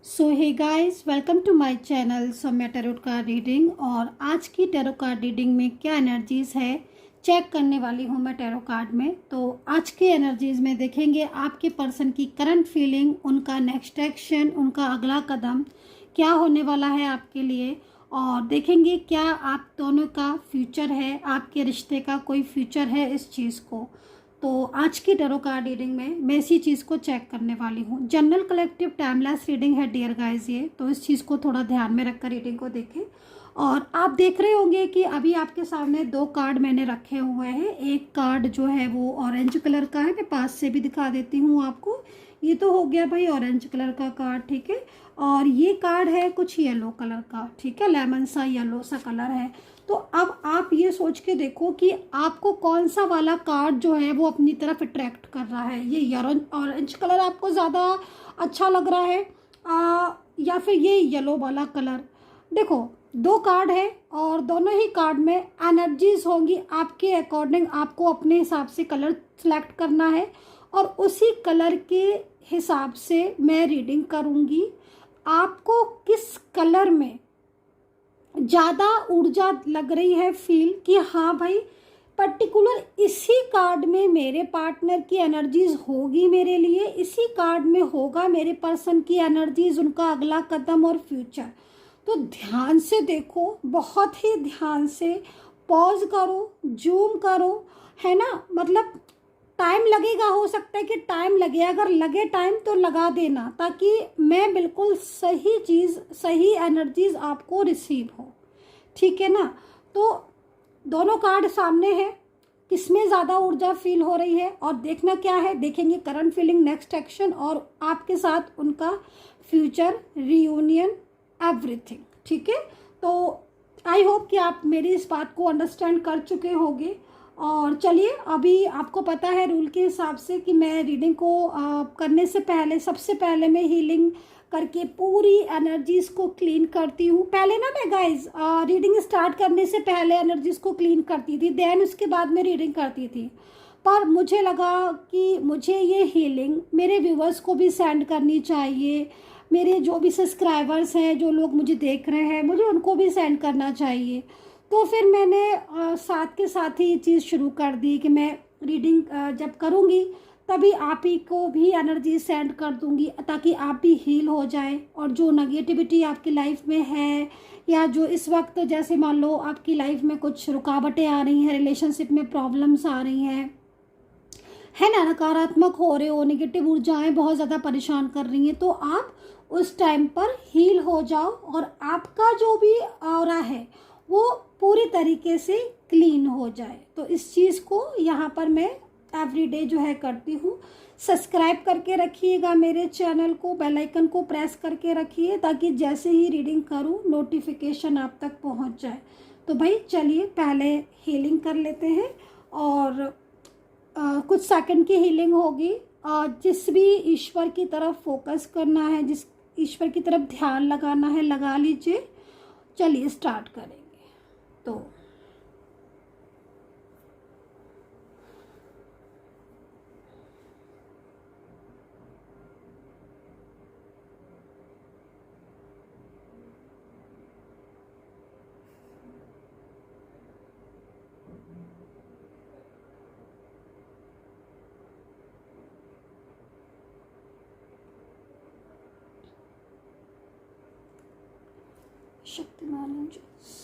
So hey guys, welcome to my channel Saumya tarot card reading. और आज की tarot card reading में क्या एनर्जीज है चेक करने वाली हूँ मैं टैरो कार्ड में। तो आज के एनर्जीज में देखेंगे आपके पर्सन की करंट फीलिंग, उनका नेक्स्ट एक्शन, उनका अगला कदम क्या होने वाला है आपके लिए। और देखेंगे क्या आप दोनों का फ्यूचर है, आपके रिश्ते का कोई फ्यूचर है इस चीज़ को। तो आज की टैरो कार्ड रीडिंग में मैं इसी चीज़ को चेक करने वाली हूँ। जनरल कलेक्टिव टाइमलेस रीडिंग है डियर गाइस ये, तो इस चीज़ को थोड़ा ध्यान में रखकर रीडिंग को देखें। और आप देख रहे होंगे कि अभी आपके सामने दो कार्ड मैंने रखे हुए हैं। एक कार्ड जो है वो ऑरेंज कलर का है, मैं पास से भी दिखा देती हूँ आपको। ये तो हो गया भाई ऑरेंज कलर का कार्ड, ठीक है। और ये कार्ड है कुछ येलो कलर का, ठीक है, लेमन सा येलो सा कलर है। तो अब आप ये सोच के देखो कि आपको कौन सा वाला कार्ड जो है वो अपनी तरफ अट्रैक्ट कर रहा है। ये ऑरेंज कलर आपको ज़्यादा अच्छा लग रहा है या फिर ये येलो वाला कलर। देखो दो कार्ड है और दोनों ही कार्ड में एनर्जीज होंगी आपके अकॉर्डिंग। आपको अपने हिसाब से कलर सेलेक्ट करना है और उसी कलर के हिसाब से मैं रीडिंग करूँगी। आपको किस कलर में ज़्यादा ऊर्जा लग रही है, फील कि हाँ भाई पर्टिकुलर इसी कार्ड में मेरे पार्टनर की एनर्जीज होगी मेरे लिए, इसी कार्ड में होगा मेरे पर्सन की एनर्जीज, उनका अगला कदम और फ्यूचर। तो ध्यान से देखो, बहुत ही ध्यान से पॉज करो, जूम करो, है ना। मतलब टाइम लगेगा, हो सकता है कि टाइम लगे, अगर लगे टाइम तो लगा देना ताकि मैं बिल्कुल सही चीज़, सही एनर्जीज आपको रिसीव हो, ठीक है ना। तो दोनों कार्ड सामने है, किसमें ज़्यादा ऊर्जा फील हो रही है और देखना क्या है, देखेंगे करंट फीलिंग, नेक्स्ट एक्शन और आपके साथ उनका फ्यूचर, रियूनियन, एवरीथिंग, ठीक है। तो आई होप कि आप मेरी इस बात को अंडरस्टैंड कर चुके होंगे। और चलिए, अभी आपको पता है रूल के हिसाब से कि मैं रीडिंग को करने से पहले, सबसे पहले मैं हीलिंग करके पूरी एनर्जीज को क्लीन करती हूँ। पहले ना मैं गाइज रीडिंग स्टार्ट करने से पहले एनर्जीज को क्लीन करती थी, देन उसके बाद मैं रीडिंग करती थी। पर मुझे लगा कि मुझे ये हीलिंग मेरे व्यूवर्स को भी सेंड करनी चाहिए, मेरे जो भी सब्सक्राइबर्स हैं, जो लोग मुझे देख रहे हैं, मुझे उनको भी सेंड करना चाहिए। तो फिर मैंने साथ के साथ ही ये चीज़ शुरू कर दी कि मैं रीडिंग जब करूँगी तभी आप ही को भी एनर्जी सेंड कर दूंगी ताकि आप भी हील हो जाए। और जो नेगेटिविटी आपकी लाइफ में है या जो इस वक्त, जैसे मान लो आपकी लाइफ में कुछ रुकावटें आ रही हैं, रिलेशनशिप में प्रॉब्लम्स आ रही हैं, है ना, नकारात्मक हो रहे हो, नेगेटिव ऊर्जाएं बहुत ज़्यादा परेशान कर रही हैं, तो आप उस टाइम पर हील हो जाओ और आपका जो भी ऑरा है वो पूरी तरीके से क्लीन हो जाए। तो इस चीज़ को यहाँ पर मैं एवरीडे जो है करती हूँ। सब्सक्राइब करके रखिएगा मेरे चैनल को, बेल आइकन को प्रेस करके रखिए ताकि जैसे ही रीडिंग करूँ नोटिफिकेशन आप तक पहुँच जाए। तो भाई चलिए पहले हीलिंग कर लेते हैं और कुछ सेकंड की हीलिंग होगी। जिस भी ईश्वर की तरफ फोकस करना है, जिस ईश्वर की तरफ ध्यान लगाना है, लगा लीजिए। चलिए स्टार्ट करेंगे। तो शक्तिमान एंजल्स,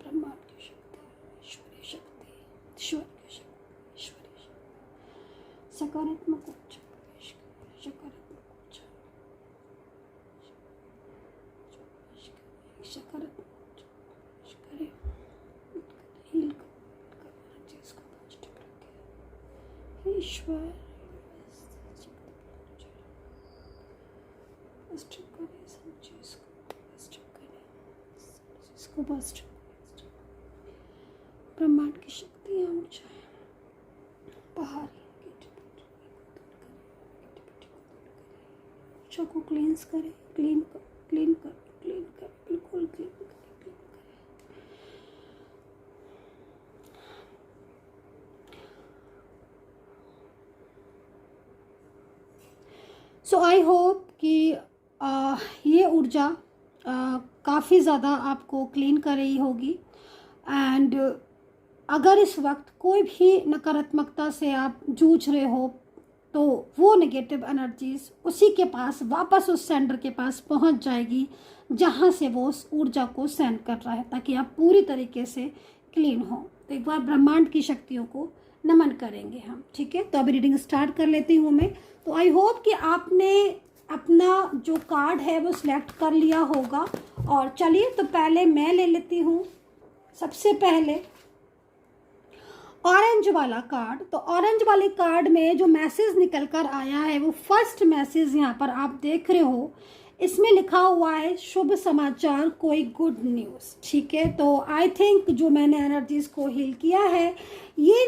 ब्रह्मांड की शक्ति, ईश्वरीय शक्ति, ईश्वर की शक्ति, ईश्वरीय शक्ति, सकारात्मक ऊर्जा प्रवेश करें, सकारात्मक ऊर्जा, सकारात्मक ऊर्जा प्रवेश करें, हील कर चीज को पॉजिटिव रखें। ईश्वर पॉजिटिव करें, सब चीज को पॉजिटिव करें, इसको पॉजिटिव, ब्रह्मांड की शक्तियाँ ऊर्जाएं बाहर ऊर्जा को क्लींस करें, क्लीन कर, क्लीन कर, क्लीन कर, बिल्कुल क्लीन करें, क्लीन करें। सो आई होप कि ये ऊर्जा काफ़ी ज़्यादा आपको क्लीन कर रही होगी। एंड अगर इस वक्त कोई भी नकारात्मकता से आप जूझ रहे हो तो वो नेगेटिव एनर्जीज उसी के पास वापस उस सेंडर के पास पहुंच जाएगी जहां से वो उस ऊर्जा को सेंड कर रहा है, ताकि आप पूरी तरीके से क्लीन हो। तो एक बार ब्रह्मांड की शक्तियों को नमन करेंगे हम, ठीक है। तो अभी रीडिंग स्टार्ट कर लेती हूँ मैं। तो आई होप कि आपने अपना जो कार्ड है वो सिलेक्ट कर लिया होगा। और चलिए, तो पहले मैं ले लेती हूँ सबसे पहले ऑरेंज वाला कार्ड। तो ऑरेंज वाले कार्ड में जो मैसेज निकल कर आया है वो फर्स्ट मैसेज यहाँ पर आप देख रहे हो, इसमें लिखा हुआ है शुभ समाचार, कोई गुड न्यूज़, ठीक है। तो आई थिंक जो मैंने एनर्जीज को हील किया है, ये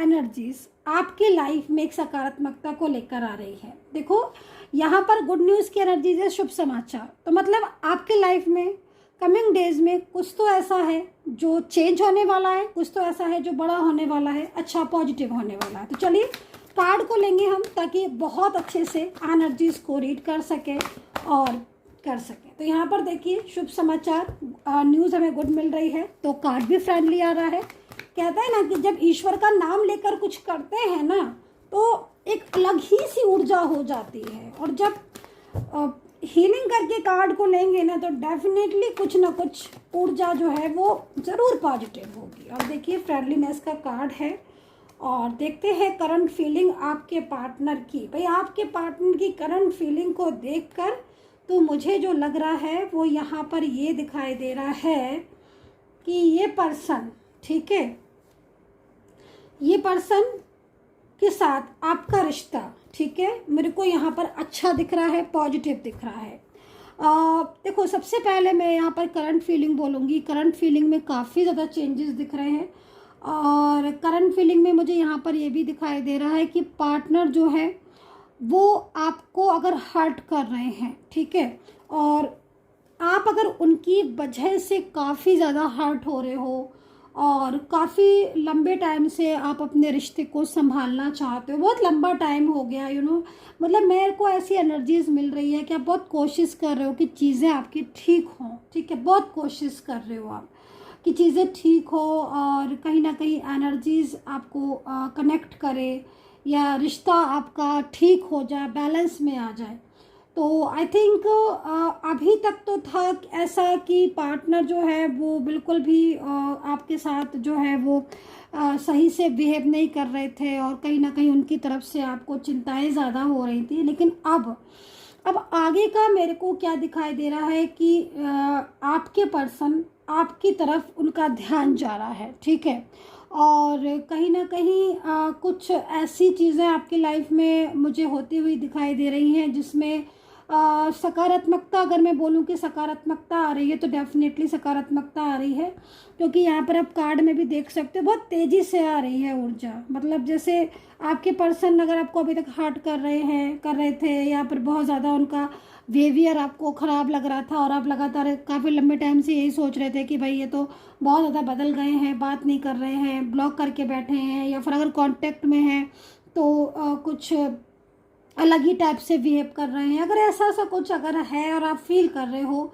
एनर्जीज आपके लाइफ में एक सकारात्मकता को लेकर आ रही है। देखो यहाँ पर गुड न्यूज़ की एनर्जीज है, शुभ समाचार, तो मतलब आपके लाइफ में कमिंग डेज में कुछ तो ऐसा है जो चेंज होने वाला है, कुछ तो ऐसा है जो बड़ा होने वाला है, अच्छा पॉजिटिव होने वाला है। तो चलिए कार्ड को लेंगे हम, ताकि बहुत अच्छे से एनर्जीज को रीड कर सके और कर सके। तो यहाँ पर देखिए शुभ समाचार, न्यूज़ हमें गुड मिल रही है, तो कार्ड भी फ्रेंडली आ रहा है। कहता है ना कि जब ईश्वर का नाम लेकर कुछ करते हैं ना, तो एक अलग ही सी ऊर्जा हो जाती है। और जब हीलिंग करके कार्ड को लेंगे ना, तो डेफिनेटली कुछ ना कुछ ऊर्जा जो है वो ज़रूर पॉजिटिव होगी। और देखिए फ्रेंडलीनेस का कार्ड है। और देखते हैं करंट फीलिंग आपके पार्टनर की। भाई आपके पार्टनर की करंट फीलिंग को देखकर तो मुझे जो लग रहा है वो यहाँ पर ये दिखाई दे रहा है कि ये पर्सन, ठीक है, ये पर्सन के साथ आपका रिश्ता, ठीक है, मेरे को यहाँ पर अच्छा दिख रहा है, पॉजिटिव दिख रहा है। देखो सबसे पहले मैं यहाँ पर करंट फीलिंग बोलूँगी। करंट फीलिंग में काफ़ी ज़्यादा चेंजेस दिख रहे हैं। और करंट फीलिंग में मुझे यहाँ पर ये भी दिखाई दे रहा है कि पार्टनर जो है वो आपको अगर हर्ट कर रहे हैं, ठीक है, और आप अगर उनकी वजह से काफ़ी ज़्यादा हर्ट हो रहे हो और काफ़ी लंबे टाइम से आप अपने रिश्ते को संभालना चाहते हो, बहुत लंबा टाइम हो गया, मतलब मेरे को ऐसी एनर्जीज मिल रही है कि आप बहुत कोशिश कर रहे हो कि चीज़ें आपकी ठीक हों, ठीक है, बहुत कोशिश कर रहे हो आप कि चीज़ें ठीक हो और कहीं ना कहीं एनर्जीज आपको कनेक्ट करे या रिश्ता आपका ठीक हो जाए, बैलेंस में आ जाए। तो आई थिंक अभी तक तो था ऐसा कि पार्टनर जो है वो बिल्कुल भी आपके साथ जो है वो सही से बिहेव नहीं कर रहे थे और कहीं ना कहीं उनकी तरफ से आपको चिंताएं ज़्यादा हो रही थी। लेकिन अब आगे का मेरे को क्या दिखाई दे रहा है कि आपके पर्सन आपकी तरफ उनका ध्यान जा रहा है, ठीक है, और कहीं ना कहीं कुछ ऐसी चीज़ें आपकी लाइफ में मुझे होती हुई दिखाई दे रही हैं जिसमें सकारात्मकता, अगर मैं बोलूं कि सकारात्मकता आ रही है तो डेफिनेटली सकारात्मकता आ रही है। क्योंकि यहाँ पर आप कार्ड में भी देख सकते हो बहुत तेज़ी से आ रही है ऊर्जा। मतलब जैसे आपके पर्सन अगर आपको अभी तक हर्ट कर रहे थे या फिर बहुत ज़्यादा उनका बिहेवियर आपको ख़राब लग रहा था और आप लगातार काफ़ी लंबे टाइम से यही सोच रहे थे कि भाई ये तो बहुत ज़्यादा बदल गए हैं, बात नहीं कर रहे हैं, ब्लॉक करके बैठे हैं, या फिर अगर कांटेक्ट में हैं तो कुछ अलग ही टाइप से बिहेव कर रहे हैं, अगर ऐसा कुछ अगर है और आप फील कर रहे हो,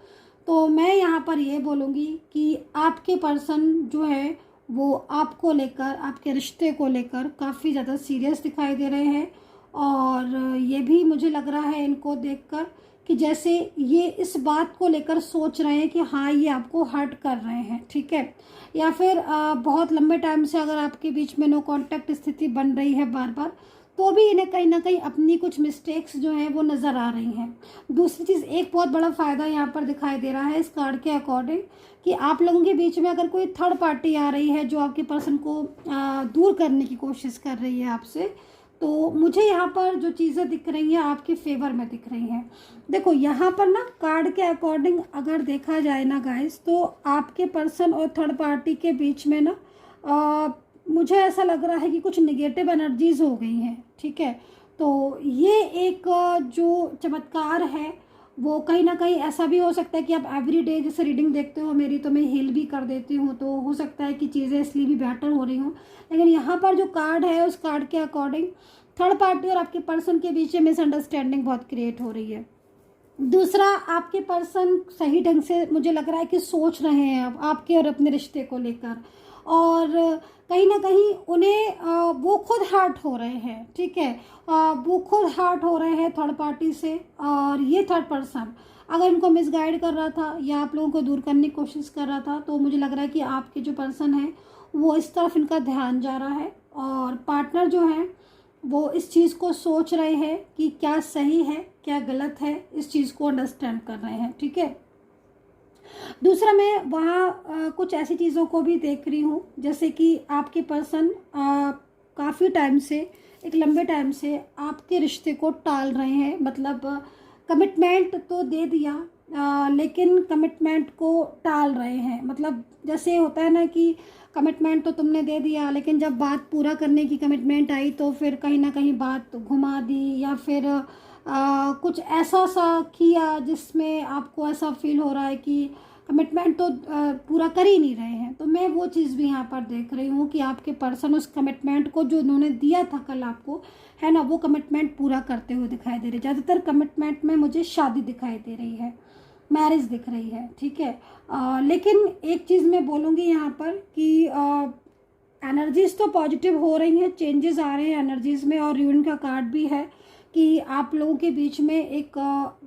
तो मैं यहाँ पर ये बोलूँगी कि आपके पर्सन जो है वो आपको लेकर, आपके रिश्ते को लेकर काफ़ी ज़्यादा सीरियस दिखाई दे रहे हैं। और ये भी मुझे लग रहा है इनको देखकर कि जैसे ये इस बात को लेकर सोच रहे हैं कि हाँ ये आपको हर्ट कर रहे हैं, ठीक है, या फिर बहुत लंबे टाइम से अगर आपके बीच में नो कांटेक्ट स्थिति बन रही है बार बार, तो भी इन्हें कहीं ना कहीं अपनी कुछ मिस्टेक्स जो हैं वो नज़र आ रही हैं। दूसरी चीज़, एक बहुत बड़ा फ़ायदा यहाँ पर दिखाई दे रहा है इस कार्ड के अकॉर्डिंग कि आप लोगों के बीच में अगर कोई थर्ड पार्टी आ रही है जो आपके पर्सन को दूर करने की कोशिश कर रही है आपसे, तो मुझे यहाँ पर जो चीज़ें दिख रही हैं आपके फेवर में दिख रही हैं। देखो यहाँ पर ना कार्ड के अकॉर्डिंग अगर देखा जाए ना गाइस, तो आपके पर्सन और थर्ड पार्टी के बीच में ना मुझे ऐसा लग रहा है कि कुछ नेगेटिव एनर्जीज हो गई हैं, ठीक है। तो ये एक जो चमत्कार है वो कहीं ना कहीं ऐसा भी हो सकता है कि आप एवरी डे जैसे रीडिंग देखते हो मेरी, तो मैं हील भी कर देती हूँ, तो हो सकता है कि चीज़ें इसलिए भी बेटर हो रही हूँ। लेकिन यहाँ पर जो कार्ड है उस कार्ड के अकॉर्डिंग थर्ड पार्टी और आपके पर्सन के बीच में मिसअंडरस्टैंडिंग बहुत क्रिएट हो रही है। दूसरा, आपके पर्सन सही ढंग से मुझे लग रहा है कि सोच रहे हैं अब आपके और अपने रिश्ते को लेकर, और कहीं ना कहीं उन्हें वो खुद हर्ट हो रहे हैं, ठीक है, वो खुद हर्ट हो रहे हैं थर्ड पार्टी से। और ये थर्ड पर्सन अगर इनको मिसगाइड कर रहा था या आप लोगों को दूर करने की कोशिश कर रहा था, तो मुझे लग रहा है कि आपके जो पर्सन है वो इस तरफ इनका ध्यान जा रहा है, और पार्टनर जो है वो इस चीज़ को सोच रहे हैं कि क्या सही है क्या गलत है, इस चीज़ को अंडरस्टैंड कर रहे हैं, ठीक है। दूसरा, मैं वहाँ कुछ ऐसी चीज़ों को भी देख रही हूँ, जैसे कि आपके पर्सन काफ़ी टाइम से, एक लंबे टाइम से आपके रिश्ते को टाल रहे हैं। मतलब कमिटमेंट तो दे दिया, लेकिन कमिटमेंट को टाल रहे हैं। मतलब जैसे होता है ना कि कमिटमेंट तो तुमने दे दिया, लेकिन जब बात पूरा करने की कमिटमेंट आई तो फिर कहीं ना कहीं बात घुमा दी, या फिर कुछ ऐसा सा किया जिसमें आपको ऐसा फील हो रहा है कि कमिटमेंट तो पूरा कर ही नहीं रहे हैं। तो मैं वो चीज़ भी यहाँ पर देख रही हूँ कि आपके पर्सन उस कमिटमेंट को जो उन्होंने दिया था कल आपको, है ना, वो कमिटमेंट पूरा करते हुए दिखाई दे रहे। ज़्यादातर कमिटमेंट में मुझे शादी दिखाई दे रही है, मैरिज दिख रही है, ठीक है। लेकिन एक चीज़ मैं बोलूँगी यहाँ पर कि एनर्जीज तो पॉजिटिव हो रही हैं, चेंजेस आ रहे हैं एनर्जीज में, और यूनियन का कार्ड भी है कि आप लोगों के बीच में एक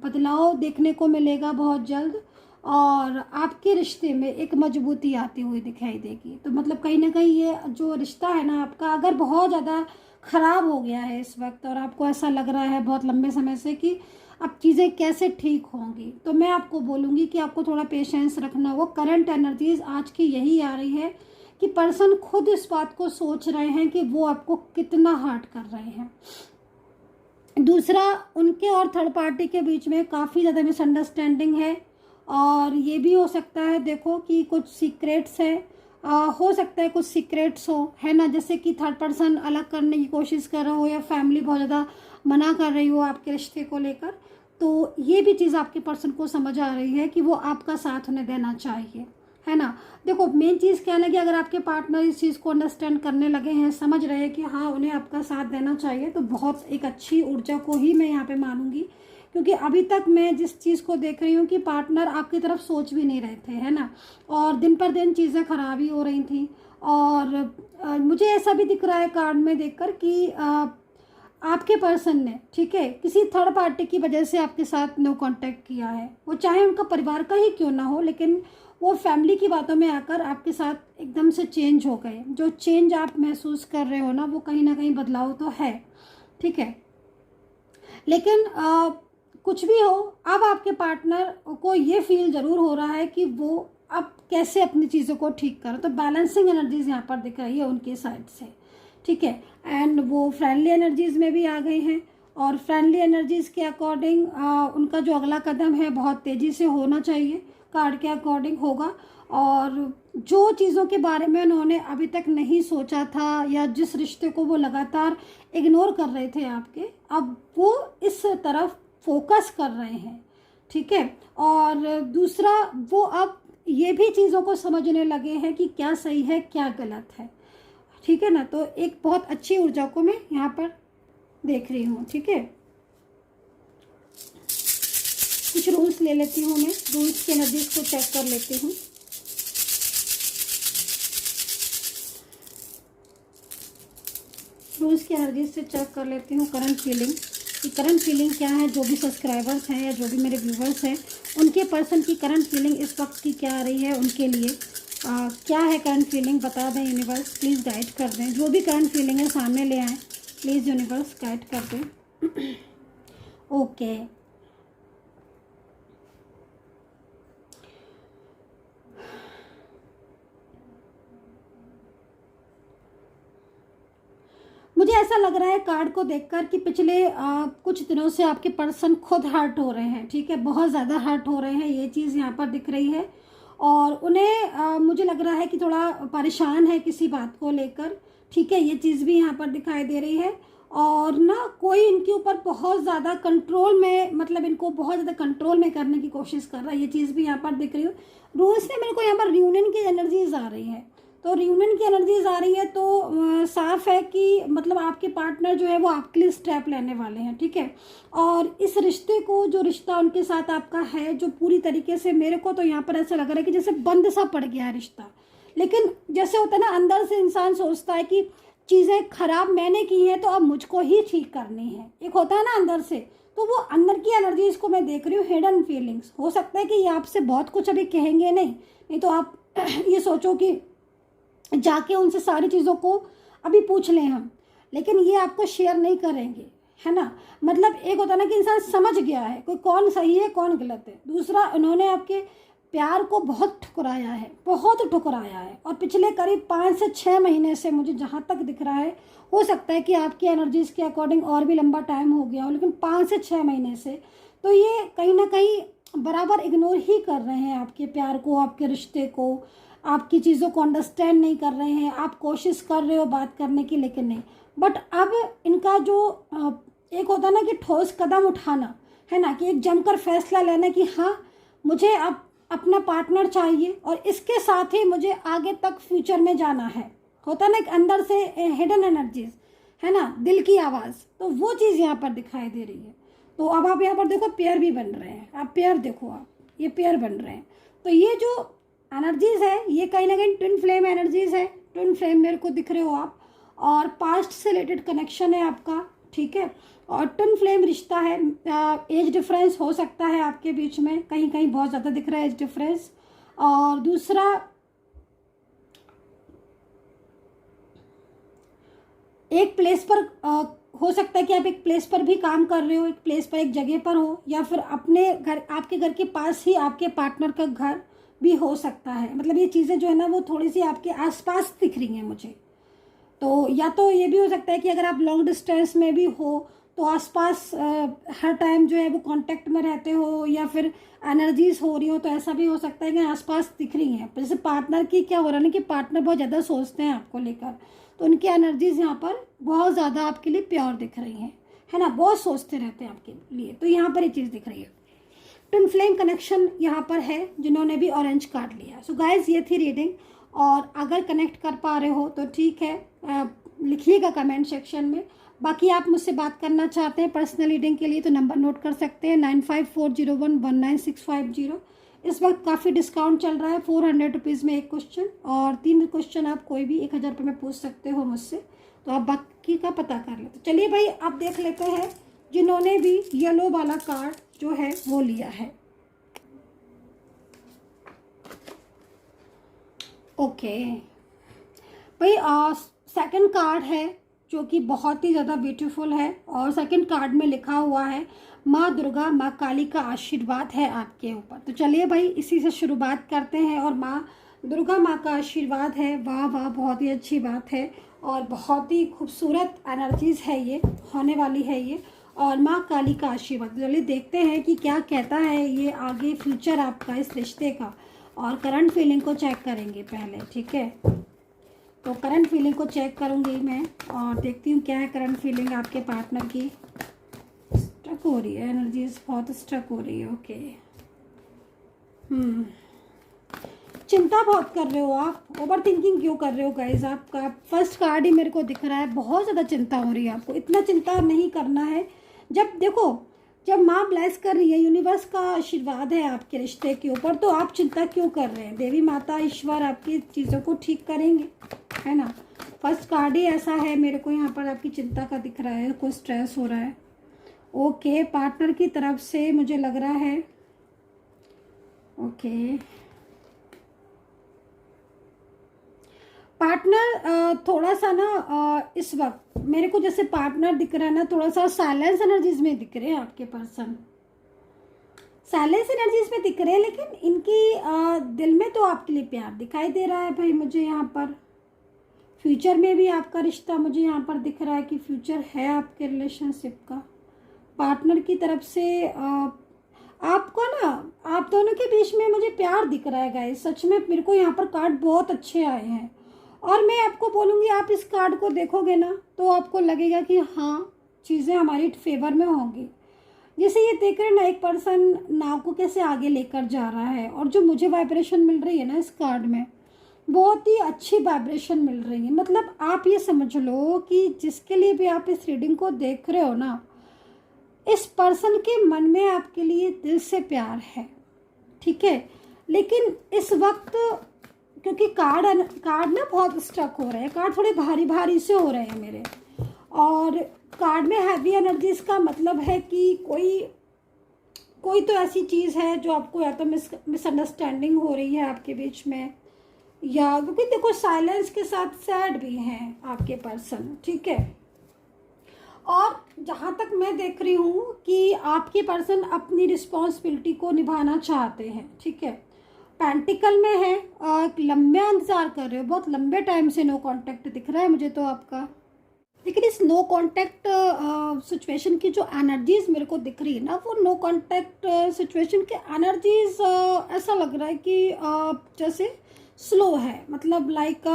बदलाव देखने को मिलेगा बहुत जल्द, और आपके रिश्ते में एक मजबूती आती हुई दिखाई देगी। तो मतलब कहीं ना कहीं ये जो रिश्ता है ना आपका, अगर बहुत ज़्यादा ख़राब हो गया है इस वक्त, और आपको ऐसा लग रहा है बहुत लंबे समय से कि अब चीज़ें कैसे ठीक होंगी, तो मैं आपको बोलूँगी कि आपको थोड़ा पेशेंस रखना होगा। करंट एनर्जीज आज की यही आ रही है कि पर्सन खुद इस बात को सोच रहे हैं कि वो आपको कितना हर्ट कर रहे हैं। दूसरा, उनके और थर्ड पार्टी के बीच में काफ़ी ज़्यादा मिसअंडरस्टैंडिंग है, और ये भी हो सकता है देखो कि कुछ सीक्रेट्स है, हो सकता है कुछ सीक्रेट्स हो, है ना, जैसे कि थर्ड पर्सन अलग करने की कोशिश कर रहा हो, या फैमिली बहुत ज़्यादा मना कर रही हो आपके रिश्ते को लेकर। तो ये भी चीज़ आपके पर्सन को समझ आ रही है कि वो आपका साथ उन्हें देना चाहिए, है ना। देखो मेन चीज़ क्या है कि अगर आपके पार्टनर इस चीज़ को अंडरस्टैंड करने लगे हैं, समझ रहे हैं कि हाँ उन्हें आपका साथ देना चाहिए, तो बहुत एक अच्छी ऊर्जा को ही मैं यहाँ पे मानूंगी। क्योंकि अभी तक मैं जिस चीज़ को देख रही हूँ कि पार्टनर आपकी तरफ सोच भी नहीं रहे थे, है ना, और दिन पर दिन चीज़ें खराब ही हो रही थी। और मुझे ऐसा भी दिख रहा है कार्ड में देखकर कि आपके पर्सन ने, ठीक है, किसी थर्ड पार्टी की वजह से आपके साथ नो कांटेक्ट किया है। वो चाहे उनका परिवार का ही क्यों ना हो, लेकिन वो फैमिली की बातों में आकर आपके साथ एकदम से चेंज हो गए। जो चेंज आप महसूस कर रहे हो ना, वो कहीं ना कहीं बदलाव तो है, ठीक है। लेकिन कुछ भी हो, अब आपके पार्टनर को ये फील ज़रूर हो रहा है कि वो अब कैसे अपनी चीज़ों को ठीक करो। तो बैलेंसिंग एनर्जीज यहाँ पर दिख रही है उनके साइड से, ठीक है। एंड वो फ्रेंडली एनर्जीज में भी आ गए हैं, और फ्रेंडली एनर्जीज के अकॉर्डिंग उनका जो अगला कदम है बहुत तेज़ी से होना चाहिए, कार्ड के अकॉर्डिंग होगा। और जो चीज़ों के बारे में उन्होंने अभी तक नहीं सोचा था, या जिस रिश्ते को वो लगातार इग्नोर कर रहे थे आपके, अब वो इस तरफ फोकस कर रहे हैं, ठीक है। और दूसरा, वो अब ये भी चीज़ों को समझने लगे हैं कि क्या सही है क्या गलत है, ठीक है ना। तो एक बहुत अच्छी ऊर्जा को मैं यहाँ पर देख रही हूँ, ठीक है। कुछ रूल्स ले लेती हूँ मैं, रूल्स की एनर्जीज को चेक कर लेती हूँ। रूल्स की एनर्जीज से चेक कर लेती हूँ करंट फीलिंग, कि करंट फीलिंग क्या है। जो भी सब्सक्राइबर्स हैं या जो भी मेरे व्यूवर्स हैं, उनके पर्सन की करंट फीलिंग इस वक्त की क्या आ रही है उनके लिए, क्या है करंट फीलिंग, बता दें यूनिवर्स, प्लीज़ गाइड कर दें। जो भी करंट फीलिंग है सामने ले आएँ, प्लीज़ यूनिवर्स गाइड कर दें। ओके, मुझे ऐसा लग रहा है कार्ड को देखकर कि पिछले कुछ दिनों से आपके पर्सन खुद हर्ट हो रहे हैं, ठीक है, बहुत ज़्यादा हर्ट हो रहे हैं, ये चीज़ यहाँ पर दिख रही है। और उन्हें मुझे लग रहा है कि थोड़ा परेशान है किसी बात को लेकर, ठीक है, ये चीज़ भी यहाँ पर दिखाई दे रही है। और ना कोई इनके ऊपर बहुत ज़्यादा कंट्रोल में, मतलब इनको बहुत ज़्यादा कंट्रोल में करने की कोशिश कर रहा है, ये चीज़ भी यहाँ पर दिख रही है। रूल्स में मेरे को यहाँ पर रियूनियन की एनर्जीज आ रही है, तो रियूनियन की एनर्जीज आ रही है, तो साफ है कि मतलब आपके पार्टनर जो है वो आपके लिए स्टेप लेने वाले हैं, ठीक है। और इस रिश्ते को, जो रिश्ता उनके साथ आपका है, जो पूरी तरीके से, मेरे को तो यहाँ पर ऐसा लग रहा है कि जैसे बंद सा पड़ गया है रिश्ता। लेकिन जैसे होता है ना, अंदर से इंसान सोचता है कि चीज़ें खराब मैंने की हैं तो अब मुझको ही ठीक करनी है, एक होता है ना अंदर से। तो वो अंदर की एनर्जीज को मैं देख रही हूँ, हिडन फीलिंग्स। हो सकता है कि ये आपसे बहुत कुछ अभी कहेंगे नहीं तो आप ये सोचो कि जाके उनसे सारी चीज़ों को अभी पूछ लें हम, लेकिन ये आपको शेयर नहीं करेंगे, है ना। मतलब एक होता है ना कि इंसान समझ गया है कोई कौन सही है कौन गलत है। दूसरा, उन्होंने आपके प्यार को बहुत ठुकराया है, बहुत ठुकराया है, और पिछले करीब 5 से 6 महीने से मुझे जहाँ तक दिख रहा है, हो सकता है कि आपकी एनर्जीज के अकॉर्डिंग और भी लंबा टाइम हो गया हो, लेकिन 5 से 6 महीने से तो ये कहीं ना कहीं बराबर इग्नोर ही कर रहे हैं आपके प्यार को, आपके रिश्ते को, आपकी चीज़ों को अंडरस्टैंड नहीं कर रहे हैं। आप कोशिश कर रहे हो बात करने की, लेकिन नहीं। बट अब इनका जो एक होता ना कि ठोस कदम उठाना है ना, कि एक जमकर फैसला लेना कि हाँ मुझे अब अपना पार्टनर चाहिए और इसके साथ ही मुझे आगे तक फ्यूचर में जाना है, होता ना कि अंदर से हिडन एनर्जीज, है ना, दिल की आवाज़। तो वो चीज़ यहाँ पर दिखाई दे रही है। तो अब आप यहाँ पर देखो पेयर भी बन रहे हैं, आप पेयर देखो, आप ये पेयर बन रहे हैं। तो ये जो एनर्जीज है ये कहीं ना कहीं ट्विन फ्लेम एनर्जीज है। ट्विन फ्लेम मेरे को दिख रहे हो आप, और पास्ट से रिलेटेड कनेक्शन है आपका, ठीक है। और ट्विन फ्लेम रिश्ता है, एज डिफरेंस हो सकता है आपके बीच में, कहीं कहीं बहुत ज़्यादा दिख रहा है एज डिफरेंस। और दूसरा, एक प्लेस पर हो सकता है कि आप एक प्लेस पर भी काम कर रहे हो, एक प्लेस पर, एक जगह पर हो, या फिर अपने घर, आपके घर के पास ही आपके पार्टनर का घर भी हो सकता है। मतलब ये चीज़ें जो है ना वो थोड़ी सी आपके आसपास दिख रही हैं मुझे। तो या तो ये भी हो सकता है कि अगर आप लॉन्ग डिस्टेंस में भी हो तो आसपास हर टाइम जो है वो कांटेक्ट में रहते हो, या फिर एनर्जीज हो रही हो, तो ऐसा भी हो सकता है कि आसपास दिख रही हैं। जैसे पार्टनर की क्या हो रहा है ना कि पार्टनर बहुत ज़्यादा सोचते हैं आपको लेकर, तो उनकी एनर्जीज यहाँ पर बहुत ज़्यादा आपके लिए प्योर दिख रही हैं, है ना, बहुत सोचते रहते हैं आपके लिए। तो यहाँ पर ये चीज़ दिख रही है। ट्विन फ्लेम कनेक्शन यहाँ पर है जिन्होंने भी ऑरेंज कार्ड लिया। सो गाइज ये थी रीडिंग, और अगर कनेक्ट कर पा रहे हो तो ठीक है, लिखिएगा कमेंट सेक्शन में। बाकी आप मुझसे बात करना चाहते हैं पर्सनल रीडिंग के लिए तो नंबर नोट कर सकते हैं 9540119650। इस वक्त काफ़ी डिस्काउंट चल रहा है, 400 रुपीज़ में एक क्वेश्चन, और 3 क्वेश्चन आप कोई भी 1000 रुपये में पूछ सकते हो मुझसे। तो आप बाकी का पता कर लेते। चलिए भाई आप देख लेते हैं जिन्होंने भी येलो वाला कार्ड जो है वो लिया है। ओके भाई, सेकंड कार्ड है जो कि बहुत ही ज़्यादा ब्यूटीफुल है, और सेकंड कार्ड में लिखा हुआ है माँ दुर्गा, माँ काली का आशीर्वाद है आपके ऊपर। तो चलिए भाई इसी से शुरुआत करते हैं। और माँ दुर्गा माँ का आशीर्वाद है, वाह वाह, बहुत ही अच्छी बात है, और बहुत ही खूबसूरत एनर्जीज है ये, होने वाली है ये। और माँ काली का आशीर्वाद, चलिए देखते हैं कि क्या कहता है ये आगे फ्यूचर आपका इस रिश्ते का। और करंट फीलिंग को चेक करेंगे पहले, ठीक है। तो करंट फीलिंग को चेक करूँगी मैं, और देखती हूँ क्या है करंट फीलिंग आपके पार्टनर की। स्ट्रक हो रही है एनर्जीज, बहुत स्ट्रक हो रही है। ओके, चिंता बहुत कर रहे हो आप, ओवर थिंकिंग क्यों कर रहे हो गाइज। आपका फर्स्ट कार्ड ही मेरे को दिख रहा है, बहुत ज़्यादा चिंता हो रही है आपको। इतना चिंता नहीं करना है। जब देखो, जब माँ ब्लेस कर रही है, यूनिवर्स का आशीर्वाद है आपके रिश्ते के ऊपर, तो आप चिंता क्यों कर रहे हैं। देवी माता ईश्वर आपकी चीज़ों को ठीक करेंगे, है ना। फर्स्ट कार्ड ही ऐसा है मेरे को यहाँ पर, आपकी चिंता का दिख रहा है, कोई स्ट्रेस हो रहा है। ओके, पार्टनर की तरफ से मुझे लग रहा है, ओके, पार्टनर थोड़ा सा ना इस वक्त मेरे को जैसे पार्टनर दिख रहा है ना, थोड़ा सा साइलेंस एनर्जीज में दिख रहे हैं आपके पर्सन, साइलेंस एनर्जीज में दिख रहे हैं। लेकिन इनकी दिल में तो आपके लिए प्यार दिखाई दे रहा है भाई मुझे यहाँ पर। फ्यूचर में भी आपका रिश्ता मुझे यहाँ पर दिख रहा है कि फ्यूचर है आपके रिलेशनशिप का। पार्टनर की तरफ से आपको ना, आप दोनों के बीच में मुझे प्यार दिख रहा है गाइस। सच में मेरे को यहाँ पर कार्ड बहुत अच्छे आए हैं, और मैं आपको बोलूँगी आप इस कार्ड को देखोगे ना तो आपको लगेगा कि हाँ चीज़ें हमारी फेवर में होंगी। जैसे ये देख रहे हैं ना, एक पर्सन नाव को कैसे आगे लेकर जा रहा है, और जो मुझे वाइब्रेशन मिल रही है ना इस कार्ड में, बहुत ही अच्छी वाइब्रेशन मिल रही है। मतलब आप ये समझ लो कि जिसके लिए भी आप इस रीडिंग को देख रहे हो ना, इस पर्सन के मन में आपके लिए दिल से प्यार है, ठीक है। लेकिन इस वक्त क्योंकि कार्ड ना बहुत स्टक हो रहे हैं, कार्ड थोड़े भारी भारी से हो रहे हैं मेरे, और कार्ड में हैवी एनर्जीज का मतलब है कि कोई तो ऐसी चीज़ है जो आपको या तो मिसअंडरस्टैंडिंग हो रही है आपके बीच में, या क्योंकि देखो साइलेंस के साथ सैड भी हैं आपके पर्सन, ठीक है। और जहाँ तक मैं देख रही हूँ कि आपके पर्सन अपनी रिस्पॉन्सिबिलिटी को निभाना चाहते हैं, ठीक है। पेंटिकल में है और लंबे इंतजार कर रहे हो, बहुत लंबे टाइम से नो कांटेक्ट दिख रहा है मुझे तो आपका। लेकिन इस नो कांटेक्ट सिचुएशन की जो एनर्जीज मेरे को दिख रही है ना, वो नो कांटेक्ट सिचुएशन के एनर्जीज ऐसा लग रहा है कि जैसे स्लो है। मतलब लाइक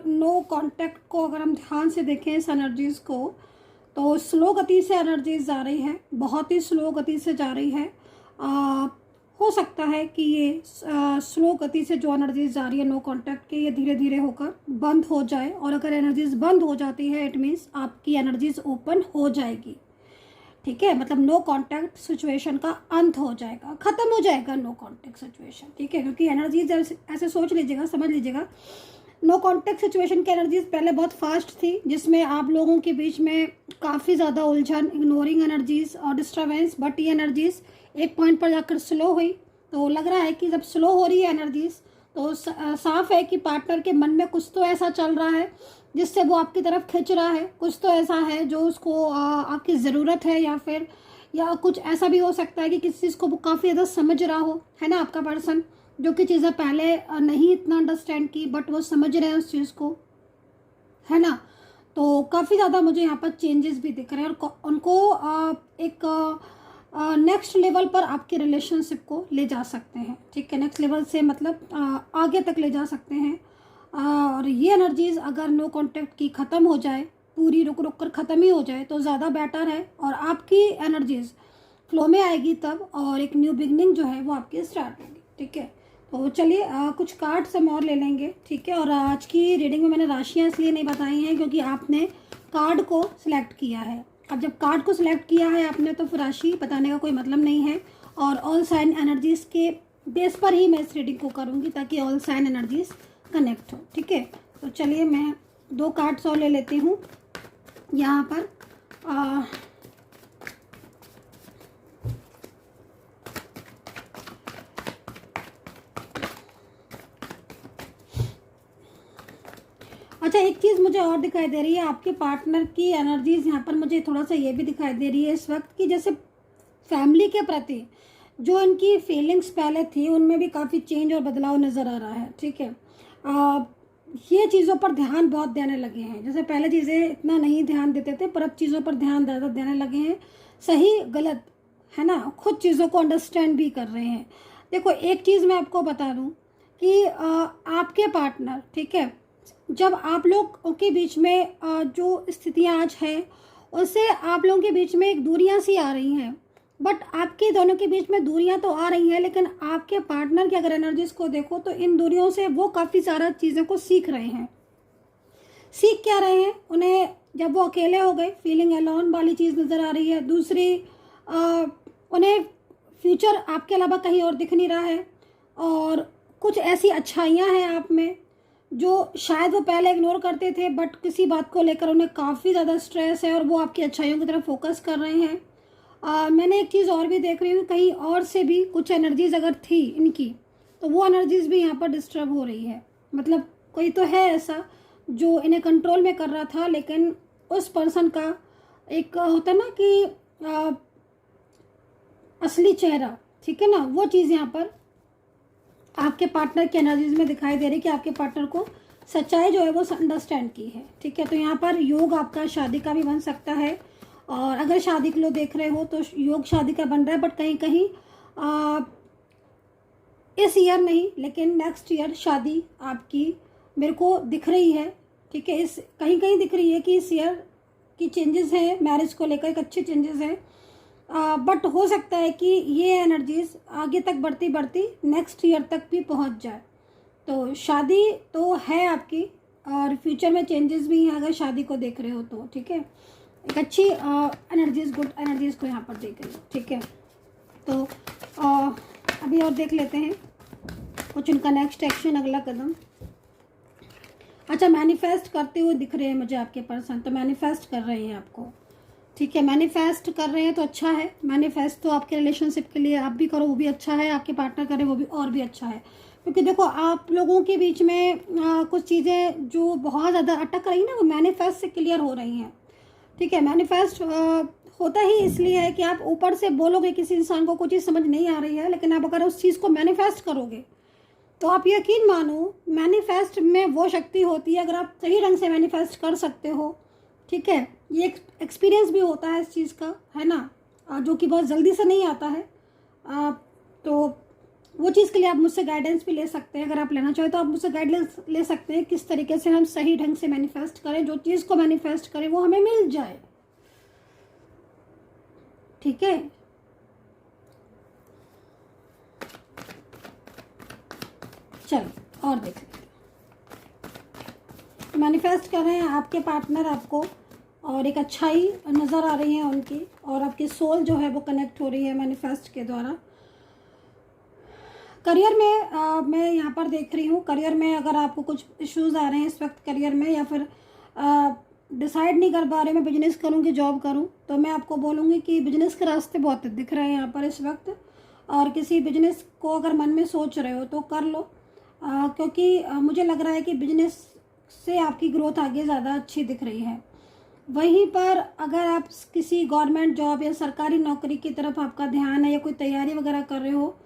नो कांटेक्ट को अगर हम ध्यान से देखें इस एनर्जीज को, तो स्लो गति से एनर्जीज जा रही है, बहुत ही स्लो गति से जा रही है। हो सकता है कि ये स्लो गति से जो एनर्जीज जा रही है नो कांटेक्ट के, ये धीरे धीरे होकर बंद हो जाए। और अगर एनर्जीज बंद हो जाती है इट मीन्स आपकी एनर्जीज ओपन हो जाएगी, ठीक है। मतलब नो कांटेक्ट सिचुएशन का अंत हो जाएगा, खत्म हो जाएगा नो कांटेक्ट सिचुएशन, ठीक है। क्योंकि एनर्जीज ऐसे सोच लीजिएगा, समझ लीजिएगा, नो कांटेक्ट सिचुएशन की एनर्जीज पहले बहुत फास्ट थी, जिसमें आप लोगों के बीच में काफ़ी ज़्यादा उलझन, इग्नोरिंग एनर्जीज और डिस्टर्बेंस। बट ये एनर्जीज एक पॉइंट पर जाकर स्लो हुई। तो लग रहा है कि जब स्लो हो रही है एनर्जीज, तो साफ है कि पार्टनर के मन में कुछ तो ऐसा चल रहा है जिससे वो आपकी तरफ खिंच रहा है, कुछ तो ऐसा है जो उसको आपकी ज़रूरत है, या कुछ ऐसा भी हो सकता है कि किसी चीज़ को वो काफ़ी ज़्यादा समझ रहा हो, है ना, आपका पर्सन, जो कि चीज़ें पहले नहीं इतना अंडरस्टैंड की बट वो समझ रहे हैं उस चीज़ को, है ना। तो काफ़ी ज़्यादा मुझे यहाँ पर चेंजेस भी दिख रहे हैं और उनको एक नेक्स्ट लेवल पर आपके रिलेशनशिप को ले जा सकते हैं, ठीक है। नेक्स्ट लेवल से मतलब आगे तक ले जा सकते हैं। और ये एनर्जीज अगर नो कांटेक्ट की ख़त्म हो जाए, पूरी रुक रुक कर ख़त्म ही हो जाए तो ज़्यादा बेटर है, और आपकी एनर्जीज फ्लो में आएगी तब, और एक न्यू बिगनिंग जो है वो आपकी स्टार्ट होगी, ठीक है। तो चलिए कुछ कार्ड्स हम और ले लेंगे, ठीक है। और आज की रीडिंग में मैंने राशियाँ इसलिए नहीं बताई हैं क्योंकि आपने कार्ड को सिलेक्ट किया है। अब जब कार्ड को सिलेक्ट किया है आपने, तो फिर राशि बताने का कोई मतलब नहीं है। और ऑल साइन एनर्जीज के बेस पर ही मैं इस रीडिंग को करूँगी ताकि ऑल साइन एनर्जीज कनेक्ट हो, ठीक है। तो चलिए मैं 2 कार्ड्स और ले लेती हूँ यहाँ पर। अच्छा, एक चीज़ मुझे और दिखाई दे रही है, आपके पार्टनर की एनर्जीज यहाँ पर मुझे थोड़ा सा ये भी दिखाई दे रही है इस वक्त कि जैसे फैमिली के प्रति जो इनकी फीलिंग्स पहले थी उनमें भी काफ़ी चेंज और बदलाव नज़र आ रहा है, ठीक है। ये चीज़ों पर ध्यान बहुत देने लगे हैं। जैसे पहले चीज़ें इतना नहीं ध्यान देते थे, पर अब चीज़ों पर ध्यान ज़्यादा देने लगे हैं, सही गलत, है ना। खुद चीज़ों को अंडरस्टैंड भी कर रहे हैं। देखो एक चीज़ मैं आपको बता दूं कि आपके पार्टनर, ठीक है, जब आप लोगों के बीच में जो स्थितियां आज हैं उससे आप लोगों के बीच में एक दूरियां सी आ रही हैं। बट आपके दोनों के बीच में दूरियां तो आ रही हैं, लेकिन आपके पार्टनर की अगर एनर्जीज को देखो तो इन दूरियों से वो काफ़ी सारा चीज़ों को सीख रहे हैं। सीख क्या रहे हैं, उन्हें जब वो अकेले हो गए फीलिंग अलोन वाली चीज़ नज़र आ रही है। दूसरी उन्हें फ्यूचर आपके अलावा कहीं और दिख नहीं रहा है, और कुछ ऐसी अच्छाइयाँ हैं आप में जो शायद वो पहले इग्नोर करते थे, बट किसी बात को लेकर उन्हें काफ़ी ज़्यादा स्ट्रेस है और वो आपकी अच्छाइयों की तरफ फोकस कर रहे हैं। मैंने एक चीज़ और भी देख रही हूँ, कहीं और से भी कुछ एनर्जीज अगर थी इनकी, तो वो एनर्जीज भी यहाँ पर डिस्टर्ब हो रही है। मतलब कोई तो है ऐसा जो इन्हें कंट्रोल में कर रहा था, लेकिन उस पर्सन का एक होता है ना कि असली चेहरा, ठीक है ना, वो चीज़ यहाँ पर आपके पार्टनर की एनर्जीज में दिखाई दे रही है कि आपके पार्टनर को सच्चाई जो है वो अंडरस्टैंड की है, ठीक है। तो यहाँ पर योग आपका शादी का भी बन सकता है, और अगर शादी के लोग देख रहे हो तो योग शादी का बन रहा है, बट कहीं कहीं इस ईयर नहीं लेकिन नेक्स्ट ईयर शादी आपकी मेरे को दिख रही है, ठीक है। इस कहीं कहीं दिख रही है कि इस ईयर की चेंजेस हैं, मैरिज को लेकर एक अच्छे चेंजेस हैं। बट हो सकता है कि ये एनर्जीज आगे तक बढ़ती बढ़ती नेक्स्ट ईयर तक भी पहुंच जाए, तो शादी तो है आपकी और फ्यूचर में चेंजेस भी हैं अगर शादी को देख रहे हो तो, ठीक है। एक अच्छी एनर्जीज, गुड एनर्जीज को यहाँ पर देख रही हो, ठीक है। तो अभी और देख लेते हैं कुछ उनका नेक्स्ट एक्शन, अगला कदम। अच्छा, मैनिफेस्ट करते हुए दिख रहे हैं मुझे आपके पर्सन, तो मैनिफेस्ट कर रहे हैं आपको, ठीक है। मैनिफेस्ट कर रहे हैं तो अच्छा है। मैनिफेस्ट तो आपके रिलेशनशिप के लिए आप भी करो वो भी अच्छा है, आपके पार्टनर करे वो भी और भी अच्छा है। क्योंकि देखो आप लोगों के बीच में कुछ चीज़ें जो बहुत ज़्यादा अटक रही ना वो मैनिफेस्ट से क्लियर हो रही हैं, ठीक है। मैनिफेस्ट होता ही इसलिए है कि आप ऊपर से बोलोगे किसी इंसान को कोई चीज़ समझ नहीं आ रही है, लेकिन आप अगर उस चीज़ को मैनिफेस्ट करोगे तो आप यकीन मानो मैनिफेस्ट में वो शक्ति होती है अगर आप सही ढंग से मैनिफेस्ट कर सकते हो, ठीक है। ये एक एक्सपीरियंस भी होता है इस चीज़ का, है ना, जो कि बहुत जल्दी से नहीं आता है। तो वो चीज़ के लिए आप मुझसे गाइडेंस भी ले सकते हैं, अगर आप लेना चाहें तो आप मुझसे गाइडेंस ले सकते हैं किस तरीके से हम सही ढंग से मैनिफेस्ट करें, जो चीज़ को मैनिफेस्ट करें वो हमें मिल जाए, ठीक है। चलो और देख लेते हैं। मैनिफेस्ट कर रहे हैं आपके पार्टनर आपको और एक अच्छाई नज़र आ रही है उनकी, और आपकी सोल जो है वो कनेक्ट हो रही है मैनिफेस्ट के द्वारा। करियर में मैं यहाँ पर देख रही हूँ, करियर में अगर आपको कुछ इश्यूज आ रहे हैं इस वक्त करियर में, या फिर डिसाइड नहीं कर पा रहे मैं बिजनेस करूँ कि जॉब करूँ, तो मैं आपको बोलूँगी कि बिजनेस के रास्ते बहुत दिख रहे हैं यहाँ पर इस वक्त। और किसी बिजनेस को अगर मन में सोच रहे हो तो कर लो, क्योंकि मुझे लग रहा है कि बिजनेस से आपकी ग्रोथ आगे ज़्यादा अच्छी दिख रही है। वहीं पर अगर आप किसी गवर्नमेंट जॉब या सरकारी नौकरी की तरफ आपका ध्यान है या कोई तैयारी वगैरह कर रहे हो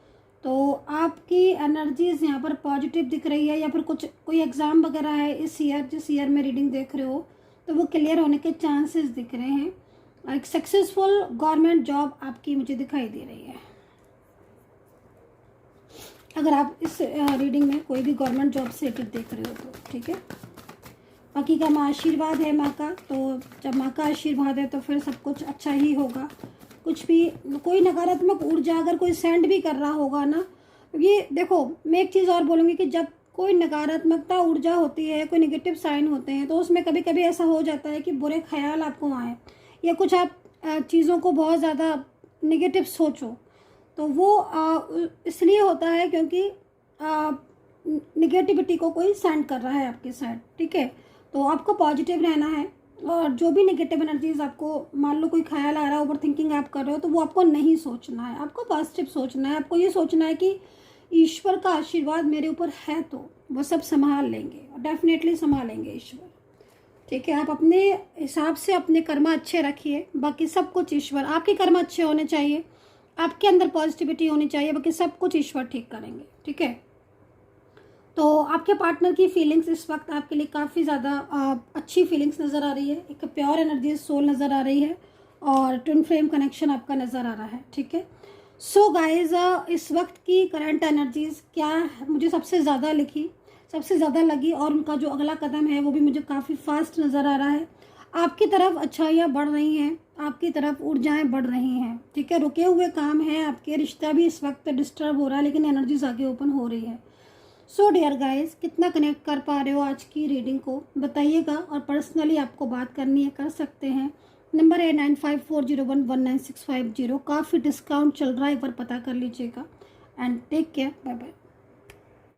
तो आपकी एनर्जीज यहाँ पर पॉजिटिव दिख रही है, या फिर कोई एग्ज़ाम वगैरह है इस ईयर, जिस ईयर में रीडिंग देख रहे हो तो वो क्लियर होने के चांसेस दिख रहे हैं। एक सक्सेसफुल गवर्नमेंट जॉब आपकी मुझे दिखाई दे रही है, अगर आप इस रीडिंग में कोई भी गवर्नमेंट जॉब से रिलेटेड देख रहे हो तो, ठीक है। बाकी का माँ आशीर्वाद है माँ का, तो जब माँ का आशीर्वाद है तो फिर सब कुछ अच्छा ही होगा। कुछ भी कोई नकारात्मक ऊर्जा अगर कोई सेंड भी कर रहा होगा ना, ये देखो मैं एक चीज़ और बोलूँगी कि जब कोई नकारात्मकता ऊर्जा होती है, कोई नेगेटिव साइन होते हैं, तो उसमें कभी कभी ऐसा हो जाता है कि बुरे ख्याल आपको आए या कुछ आप चीज़ों को बहुत ज़्यादा नेगेटिव सोचो, तो वो इसलिए होता है क्योंकि नेगेटिविटी को कोई सेंड कर रहा है आपके साइड, ठीक है। तो आपको पॉजिटिव रहना है, और जो भी नेगेटिव एनर्जीज आपको मान लो कोई ख्याल आ रहा है, ओवर थिंकिंग आप कर रहे हो, तो वो आपको नहीं सोचना है, आपको पॉजिटिव सोचना है। आपको ये सोचना है कि ईश्वर का आशीर्वाद मेरे ऊपर है तो वो सब संभाल लेंगे, डेफिनेटली संभालेंगे ईश्वर, ठीक है। आप अपने हिसाब से अपने कर्म अच्छे रखिए, बाकी सब कुछ ईश्वर, आपके कर्म अच्छे होने चाहिए, आपके अंदर पॉजिटिविटी होनी चाहिए, बाकी सब कुछ ईश्वर ठीक करेंगे, ठीक है। तो आपके पार्टनर की फीलिंग्स इस वक्त आपके लिए काफ़ी ज़्यादा अच्छी फीलिंग्स नज़र आ रही है, एक प्योर एनर्जी सोल नज़र आ रही है, और ट्विन फ्लेम कनेक्शन आपका नज़र आ रहा है, ठीक है। सो गाइज इस वक्त की करंट एनर्जीज क्या मुझे सबसे ज़्यादा लगी, और उनका जो अगला कदम है वो भी मुझे काफ़ी फास्ट नज़र आ रहा है। आपकी तरफ अच्छाइयाँ बढ़ रही हैं, आपकी तरफ ऊर्जाएं बढ़ रही हैं, ठीक है। रुके हुए काम हैं आपके, रिश्ता भी इस वक्त डिस्टर्ब हो रहा है, लेकिन एनर्जीज आगे ओपन हो रही है। सो डियर गाइज, कितना कनेक्ट कर पा रहे हो आज की रीडिंग को बताइएगा, और पर्सनली आपको बात करनी है कर सकते हैं। नंबर है 9540119650, काफ़ी डिस्काउंट चल रहा है, एक बार पता कर लीजिएगा। And take care, bye bye.